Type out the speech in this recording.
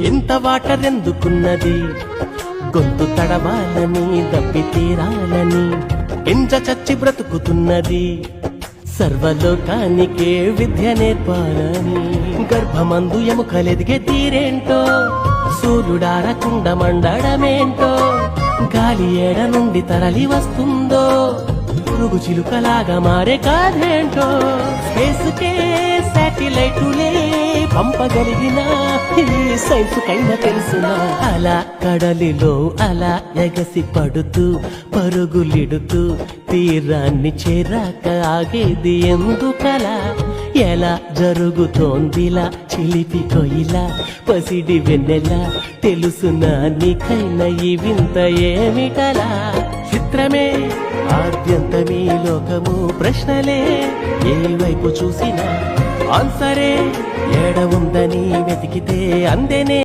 ఎంత వాటర్ ఎందుకున్నది, గొంతు తడవాలని దప్పి తీరాలని ఎంజ చచ్చి బ్రతుకుతున్నది. సర్వలోకానికే విద్య నేర్పాలని గర్భమందు ఎముకలెదిగే తీరేంటో, సూర్యుడారకుండ మండడమేంటో, గాలి ఏడ నుండి తరలి వస్తుందో, పురుగు చిలుకలాగా మారే కాదేంటో. స్పేసుకే శాటిలైటులే పంపగలిగిన ఈ సైన్సు కైనా తెలుసునా. అలా కడలిలో అలా ఎగసి పడుతూ పరుగులిడుతూ తీరాన్ని చేరాక ఆగేది ఎందుకలా. ఎలా జరుగుతోందిలా చిలిపి కొయిలా పసిడి వెన్నెలా, తెలుసునా నీకైనా ఈ వింత ఏమిటలా. చిత్రమే ఆద్యంతమీ లోకము, ప్రశ్నలే ఏ వైపు చూసినా ఆన్సరే ఏడ ఉందని వెతికితే అందెనే.